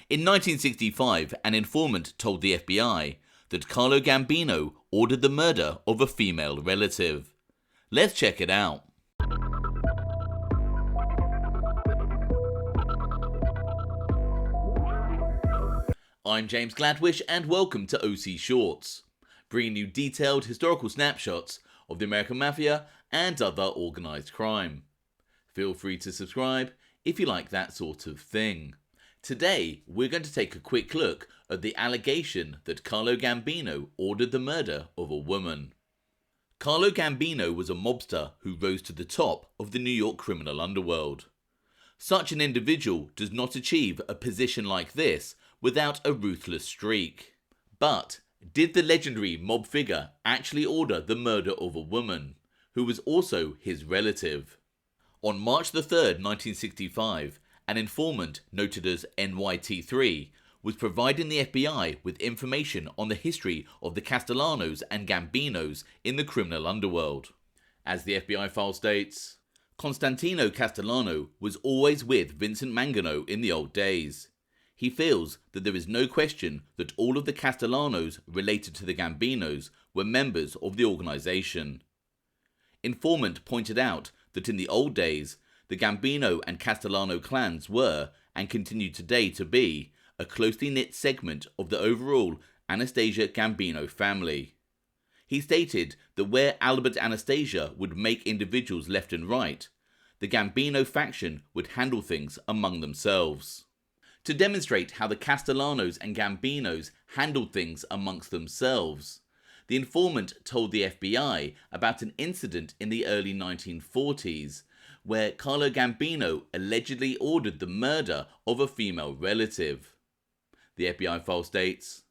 In 1965, an informant told the FBI that Carlo Gambino ordered the murder of a female relative. Let's check it out. I'm James Gladwish and welcome to OC Shorts, bringing you detailed historical snapshots of the American Mafia and other organised crime. Feel free to subscribe if you like that sort of thing. Today, we're going to take a quick look at the allegation that Carlo Gambino ordered the murder of a woman. Carlo Gambino was a mobster who rose to the top of the New York criminal underworld. Such an individual does not achieve a position like this without a ruthless streak. But did the legendary mob figure actually order the murder of a woman, who was also his relative? On March 3rd, 1965, an informant noted as NYT3 was providing the FBI with information on the history of the Castellanos and Gambinos in the criminal underworld. As the FBI file states, Constantino Castellano was always with Vincent Mangano in the old days. He feels that there is no question that all of the Castellanos related to the Gambinos were members of the organization. Informant pointed out that in the old days, the Gambino and Castellano clans were, and continue today to be, a closely knit segment of the overall Anastasia Gambino family. He stated that where Albert Anastasia would make individuals left and right, the Gambino faction would handle things among themselves. To demonstrate how the Castellanos and Gambinos handled things amongst themselves, the informant told the FBI about an incident in the early 1940s where Carlo Gambino allegedly ordered the murder of a female relative. The FBI file states,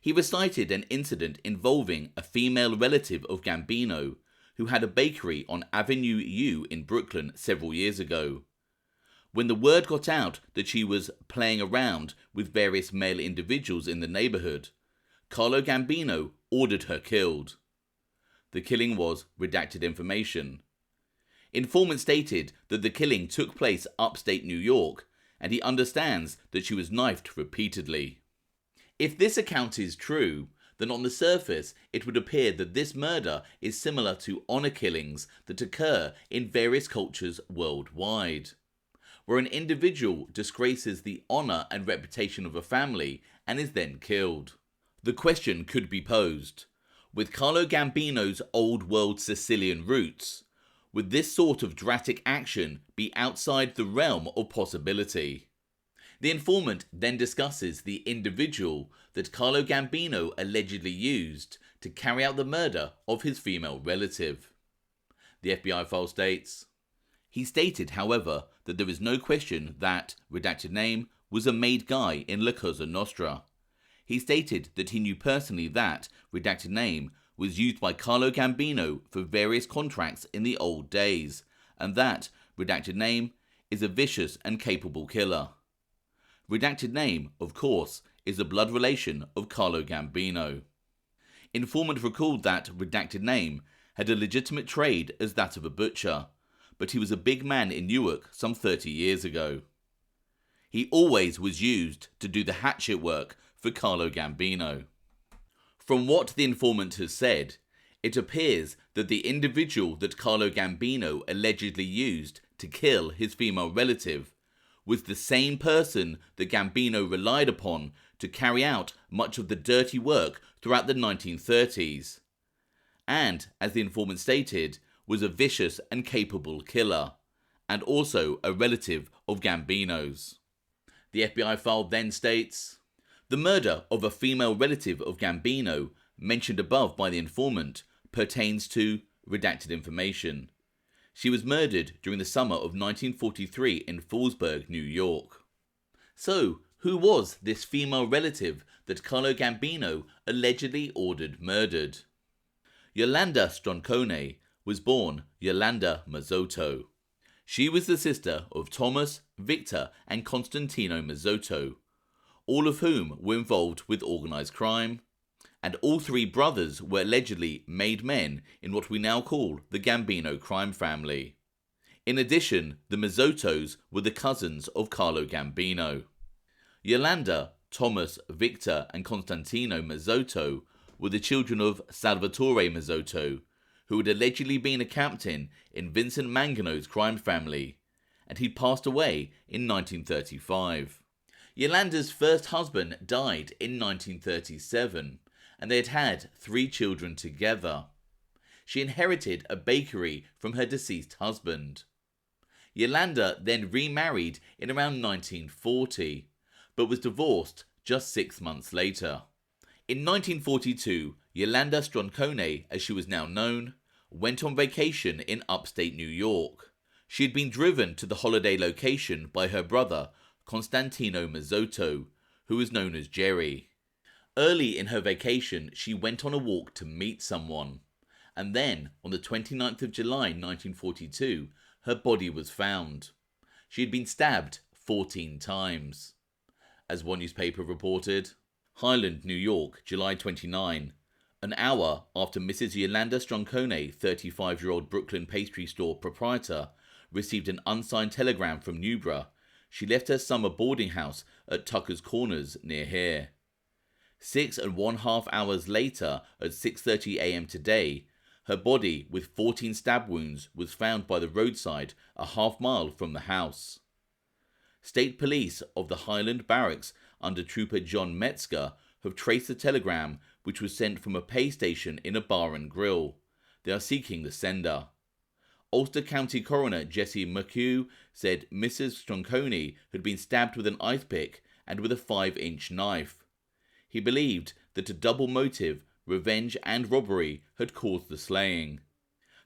he recited an incident involving a female relative of Gambino who had a bakery on Avenue U in Brooklyn several years ago. When the word got out that she was playing around with various male individuals in the neighborhood, Carlo Gambino ordered her killed. The killing was redacted information. Informant stated that the killing took place upstate New York, and he understands that she was knifed repeatedly. If this account is true, then on the surface it would appear that this murder is similar to honor killings that occur in various cultures worldwide, where an individual disgraces the honor and reputation of a family and is then killed. The question could be posed, with Carlo Gambino's old world Sicilian roots, would this sort of drastic action be outside the realm of possibility? The informant then discusses the individual that Carlo Gambino allegedly used to carry out the murder of his female relative. The FBI file states, he stated, however, that there is no question that, redacted name, was a made guy in La Cosa Nostra. He stated that he knew personally that, redacted name, was used by Carlo Gambino for various contracts in the old days, and that, redacted name, is a vicious and capable killer. Redacted name, of course, is the blood relation of Carlo Gambino. Informant recalled that redacted name had a legitimate trade as that of a butcher, but he was a big man in Newark some 30 years ago. He always was used to do the hatchet work for Carlo Gambino. From what the informant has said, it appears that the individual that Carlo Gambino allegedly used to kill his female relative was the same person that Gambino relied upon to carry out much of the dirty work throughout the 1930s, and, as the informant stated, was a vicious and capable killer, and also a relative of Gambino's. The FBI file then states, the murder of a female relative of Gambino, mentioned above by the informant, pertains to redacted information. She was murdered during the summer of 1943 in Fallsburg, New York. So, who was this female relative that Carlo Gambino allegedly ordered murdered? Yolanda Stroncone was born Yolanda Masotto. She was the sister of Thomas, Victor and Constantino Masotto, all of whom were involved with organised crime, and all three brothers were allegedly made men in what we now call the Gambino Crime Family. In addition, the Masottos were the cousins of Carlo Gambino. Yolanda, Thomas, Victor, and Constantino Masotto were the children of Salvatore Masotto, who had allegedly been a captain in Vincent Mangano's crime family, and he passed away in 1935. Yolanda's first husband died in 1937, and they had had 3 children together. She inherited a bakery from her deceased husband. Yolanda then remarried in around 1940, but was divorced just 6 months later. In 1942, Yolanda Stroncone, as she was now known, went on vacation in upstate New York. She had been driven to the holiday location by her brother, Constantino Masotto, who was known as Jerry. Early in her vacation, she went on a walk to meet someone, and then, on the 29th of July 1942, her body was found. She had been stabbed 14 times. As one newspaper reported, Highland, New York, July 29. An hour after Mrs. Yolanda Stroncone, 35-year-old Brooklyn pastry store proprietor, received an unsigned telegram from Newborough, she left her summer boarding house at Tucker's Corners near here. 6½ hours later, at 6:30 a.m. today, her body with 14 stab wounds was found by the roadside a half-mile from the house. State police of the Highland Barracks under Trooper John Metzger have traced the telegram, which was sent from a pay station in a bar and grill. They are seeking the sender. Ulster County Coroner Jesse McHugh said Mrs. Stroncone had been stabbed with an ice pick and with a 5-inch knife. He believed that a double motive, revenge and robbery, had caused the slaying.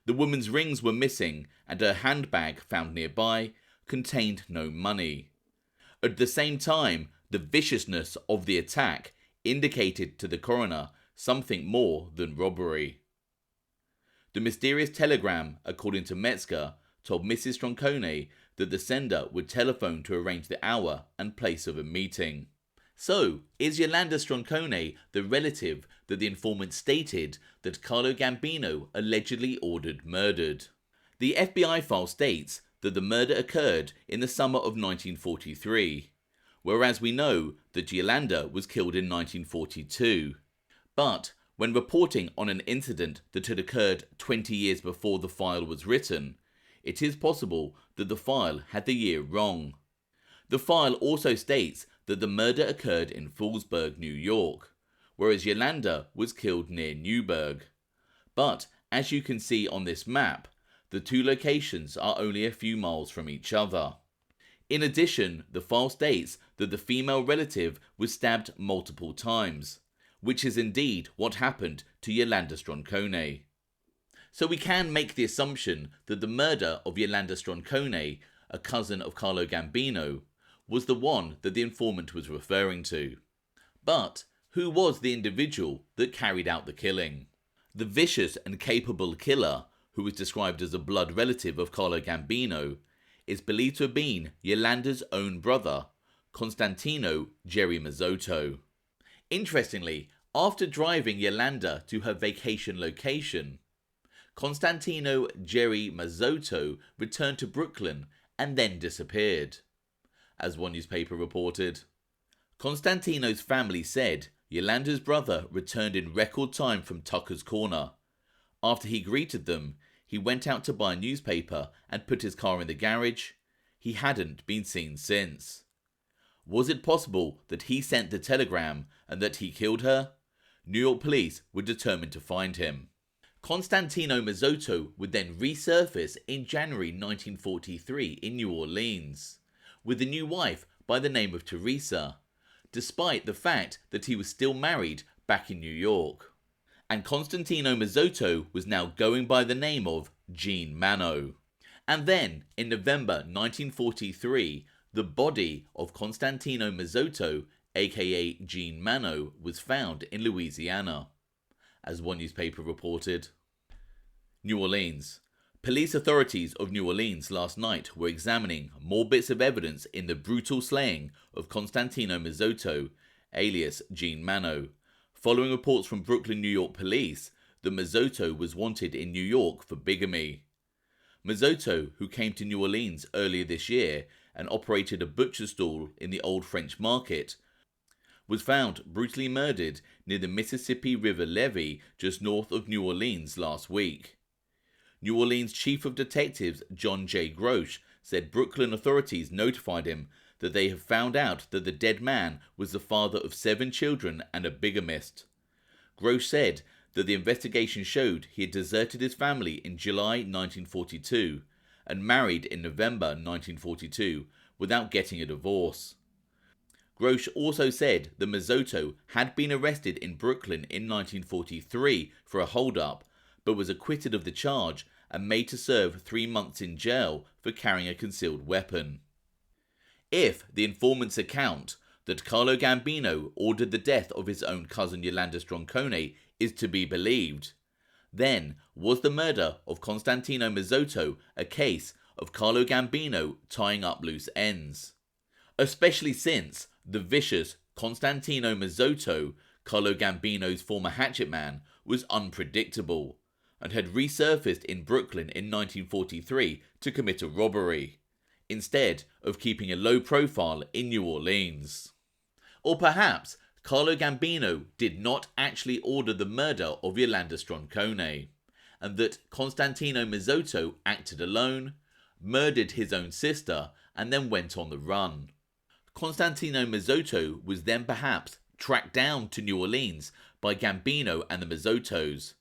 The woman's rings were missing, and her handbag, found nearby, contained no money. At the same time, the viciousness of the attack indicated to the coroner something more than robbery. The mysterious telegram, according to Metzger, told Mrs. Stroncone that the sender would telephone to arrange the hour and place of a meeting. So, is Yolanda Stroncone the relative that the informant stated that Carlo Gambino allegedly ordered murdered? The FBI file states that the murder occurred in the summer of 1943, whereas we know that Yolanda was killed in 1942. But when reporting on an incident that had occurred 20 years before the file was written, it is possible that the file had the year wrong. The file also states that the murder occurred in Fallsburg, New York, whereas Yolanda was killed near Newburgh. But, as you can see on this map, the 2 locations are only a few miles from each other. In addition, the file states that the female relative was stabbed multiple times, which is indeed what happened to Yolanda Stroncone. So we can make the assumption that the murder of Yolanda Stroncone, a cousin of Carlo Gambino, was the one that the informant was referring to. But who was the individual that carried out the killing? The vicious and capable killer, who was described as a blood relative of Carlo Gambino, is believed to have been Yolanda's own brother, Constantino Jerry Masotto. Interestingly, after driving Yolanda to her vacation location, Constantino Jerry Masotto returned to Brooklyn and then disappeared. As one newspaper reported, Constantino's family said Yolanda's brother returned in record time from Tucker's Corner. After he greeted them, he went out to buy a newspaper and put his car in the garage. He hadn't been seen since. Was it possible that he sent the telegram and that he killed her? New York police were determined to find him. Constantino Masotto would then resurface in January 1943 in New Orleans, with a new wife by the name of Teresa, despite the fact that he was still married back in New York. And Constantino Masotto was now going by the name of Gene Mano. And then, in November 1943, the body of Constantino Masotto, aka Gene Mano, was found in Louisiana. As one newspaper reported, New Orleans. Police authorities of New Orleans last night were examining more bits of evidence in the brutal slaying of Constantino Masotto, alias Gene Mano, following reports from Brooklyn, New York police that Masotto was wanted in New York for bigamy. Masotto, who came to New Orleans earlier this year, and operated a butcher stall in the Old French Market, was found brutally murdered near the Mississippi River levee just north of New Orleans last week. New Orleans Chief of Detectives John J. Grosh said Brooklyn authorities notified him that they have found out that the dead man was the father of 7 children and a bigamist. Grosh said that the investigation showed he had deserted his family in July 1942 and married in November 1942 without getting a divorce. Grosh also said that Masotto had been arrested in Brooklyn in 1943 for a hold-up, but was acquitted of the charge and made to serve 3 months in jail for carrying a concealed weapon. If the informant's account that Carlo Gambino ordered the death of his own cousin Yolanda Stroncone is to be believed, then was the murder of Constantino Masotto a case of Carlo Gambino tying up loose ends? Especially since the vicious Constantino Masotto, Carlo Gambino's former hatchet man, was unpredictable and had resurfaced in Brooklyn in 1943 to commit a robbery, instead of keeping a low profile in New Orleans. Or perhaps Carlo Gambino did not actually order the murder of Yolanda Stroncone, and that Constantino Masotto acted alone, murdered his own sister, and then went on the run. Constantino Masotto was then perhaps tracked down to New Orleans by Gambino and the Masottos,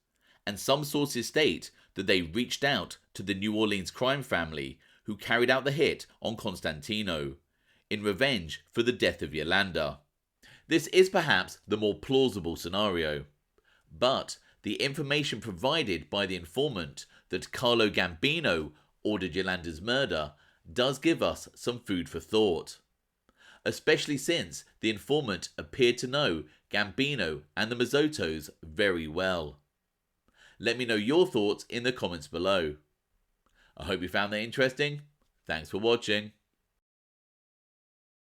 and some sources state that they reached out to the New Orleans crime family who carried out the hit on Constantino, in revenge for the death of Yolanda. This is perhaps the more plausible scenario, but the information provided by the informant that Carlo Gambino ordered Yolanda's murder does give us some food for thought, especially since the informant appeared to know Gambino and the Masottos very well. Let me know your thoughts in the comments below. I hope you found that interesting. Thanks for watching.